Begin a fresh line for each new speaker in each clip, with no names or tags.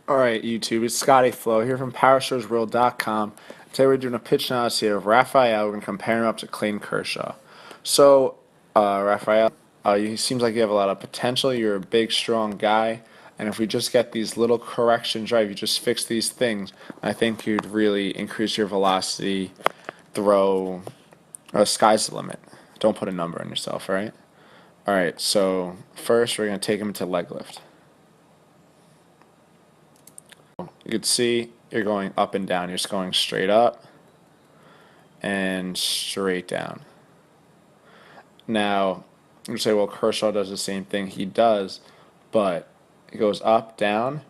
Alright, YouTube, it's Scotty Flo here from World.com. Today we're doing a pitch analysis here of Raphael. We're going to compare him up to Clayton Kershaw. So, Raphael, you seems like you have a lot of potential. You're a big, strong guy. And if we just get these little corrections right, if you just fix these things, I think you'd really increase your velocity, throw, sky's the limit. Don't put a number on yourself, right? Alright, so first we're going to take him into leg lift. You can see you're going up and down. You're just going straight up and straight down. Now, you say, well, Kershaw does the same thing. He does, but it goes up, down,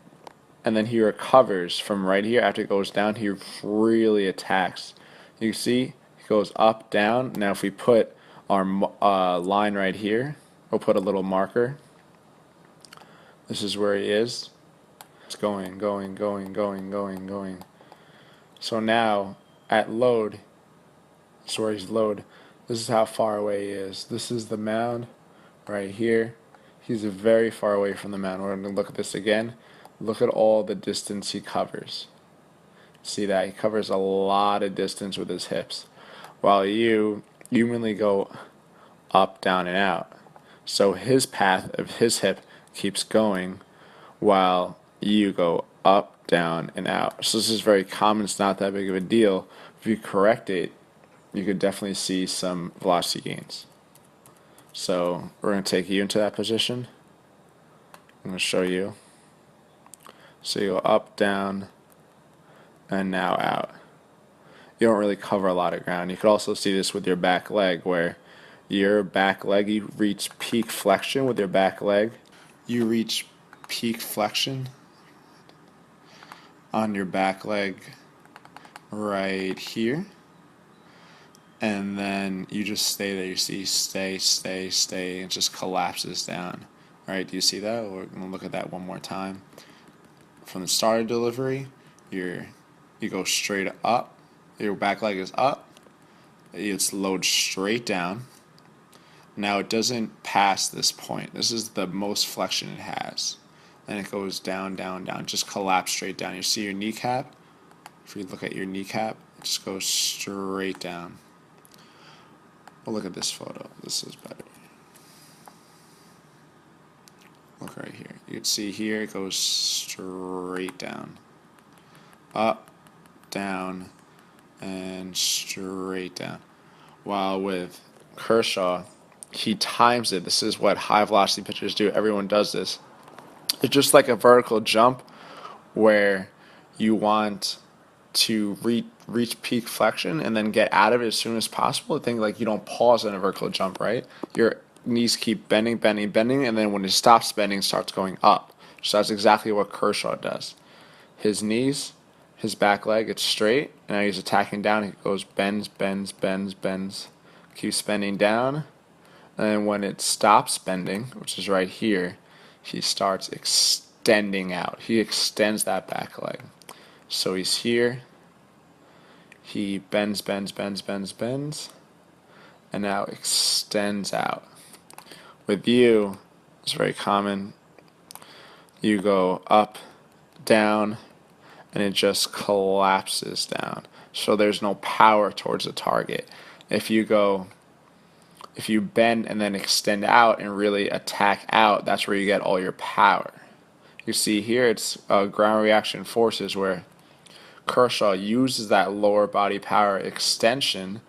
and then he recovers from right here. After it goes down, he really attacks. You see, he goes up, down. Now, if we put our line right here, we'll put a little marker. This is where he is. It's going. So now, at load, this is where he's load. This is how far away he is. This is the mound right here. He's very far away from the mound. We're going to look at this again. Look at all the distance he covers. See that? He covers a lot of distance with his hips. While you mainly go up, down, and out. So his path of his hip keeps going while you go up, down, and out. So this is very common. It's not that big of a deal. If you correct it, you could definitely see some velocity gains. So we're going to take you into that position. I'm going to show you. So you go up, down, and now out. You don't really cover a lot of ground. You could also see this with your back leg, where your back leg, you reach peak flexion with your back leg. You reach peak flexion on your back leg right here. And then you just stay there. You see, stay, it just collapses down. All right, do you see that? We're going to look at that one more time. From the start of delivery, you go straight up. Your back leg is up. It's load straight down. Now it doesn't pass this point. This is the most flexion it has. Then it goes down, just collapse straight down. You see your kneecap? If you look at your kneecap, it just goes straight down. Well, look at this photo. This is better. Look right here. You can see here it goes straight down. Up, down, and straight down. While with Kershaw, he times it. This is what high velocity pitchers do. Everyone does this. It's just like a vertical jump where you want to reach peak flexion and then get out of it as soon as possible. I think like you don't pause on a vertical jump, right? Your knees keep bending, and then when it stops bending, it starts going up. So that's exactly what Kershaw does. His knees, his back leg, it's straight, and now he's attacking down. He goes bends, keeps bending down, and then when it stops bending, which is right here, he starts extending out. He extends that back leg. So he's here. He bends, and now extends out. With you, it's very common. You go up, down, and it just collapses down. So there's no power towards the target. If you bend and then extend out and really attack out, that's where you get all your power. You see here, it's ground reaction forces, where Kershaw uses that lower body power extension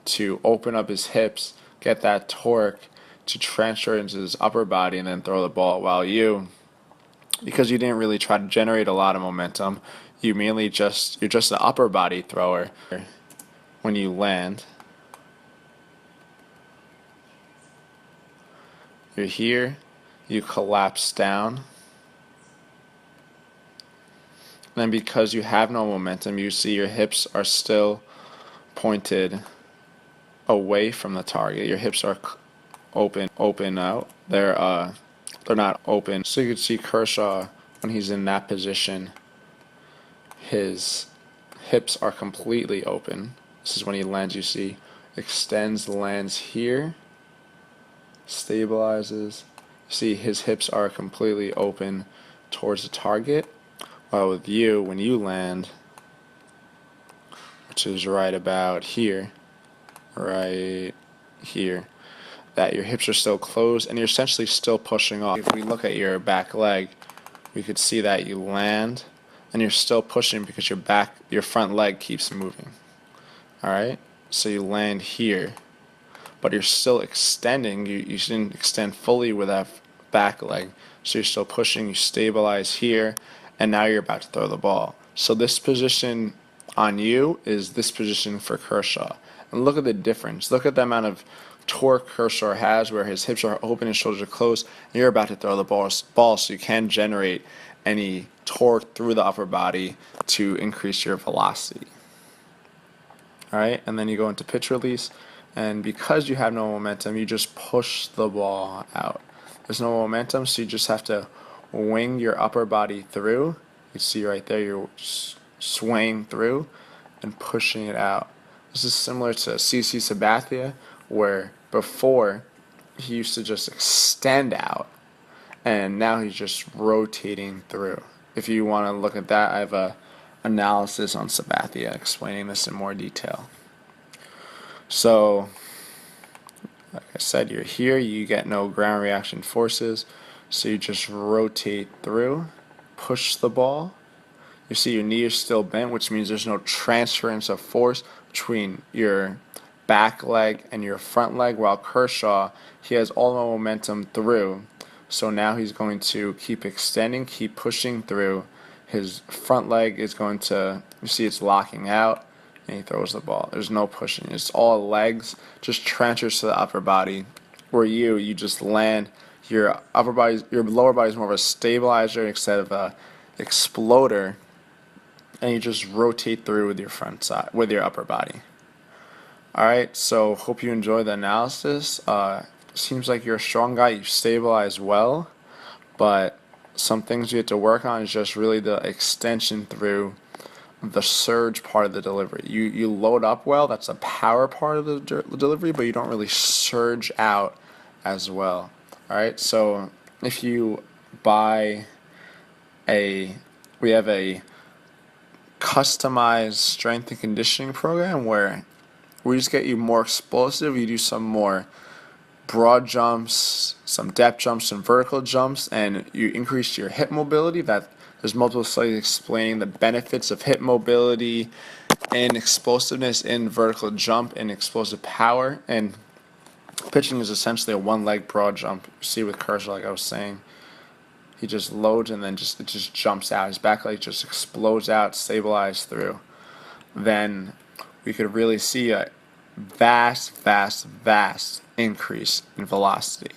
to open up his hips, get that torque to transfer into his upper body, and then throw the ball. While you, because you didn't really try to generate a lot of momentum, you're just an upper body thrower. When you land, you're here, you collapse down. Then because you have no momentum, you see your hips are still pointed away from the target. Your hips are open out. They're not open. So you can see Kershaw, when he's in that position, his hips are completely open. This is when he lands. You see, extends, lands here, stabilizes. You see his hips are completely open towards the target. While with you, when you land, which is right about here, right here, that your hips are still closed and you're essentially still pushing off. If we look at your back leg, we could see that you land and you're still pushing because your front leg keeps moving. Alright? So you land here, but you're still extending. You didn't extend fully with that back leg. So you're still pushing, you stabilize here, and now you're about to throw the ball. So this position on you is this position for Kershaw. And look at the difference. Look at the amount of torque Kershaw has where his hips are open, his shoulders are closed, and you're about to throw the ball so you can generate any torque through the upper body to increase your velocity. Alright, and then you go into pitch release, and because you have no momentum, you just push the ball out. There's no momentum, so you just have to wing your upper body through. You can see right there, you're swaying through and pushing it out. This is similar to CC Sabathia, where before he used to just extend out, and now he's just rotating through. If you want to look at that, I have a analysis on Sabathia explaining this in more detail. So, like I said, you're here, you get no ground reaction forces, so you just rotate through, push the ball. You see your knee is still bent, which means there's no transference of force between your back leg and your front leg, while Kershaw, he has all the momentum through. So now he's going to keep extending, keep pushing through. His front leg is going to, you see it's locking out, and he throws the ball. There's no pushing. It's all legs, just transfers to the upper body. Where you just land. Your lower body is more of a stabilizer instead of a exploder, and you just rotate through with your front side, with your upper body. Alright, so hope you enjoy the analysis. Seems like you're a strong guy, you stabilize well, but some things you have to work on is just really the extension through the surge part of the delivery. You load up well, that's a power part of the delivery, but you don't really surge out as well. Alright, so if you buy we have a customized strength and conditioning program where we just get you more explosive. You do some more broad jumps, some depth jumps, some vertical jumps, and you increase your hip mobility. There's multiple studies explaining the benefits of hip mobility and explosiveness in vertical jump and explosive power. And pitching is essentially a one-leg broad jump. You see with Kershaw, like I was saying, he just loads and then it just jumps out. His back leg just explodes out, stabilizes through. Then we could really see a vast increase in velocity.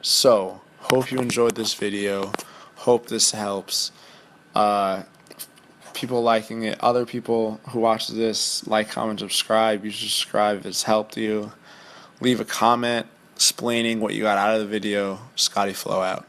So, hope you enjoyed this video. Hope this helps. People liking it, other people who watch this, like, comment, subscribe. You should subscribe if it's helped you. Leave a comment explaining what you got out of the video. Scotty Flow out.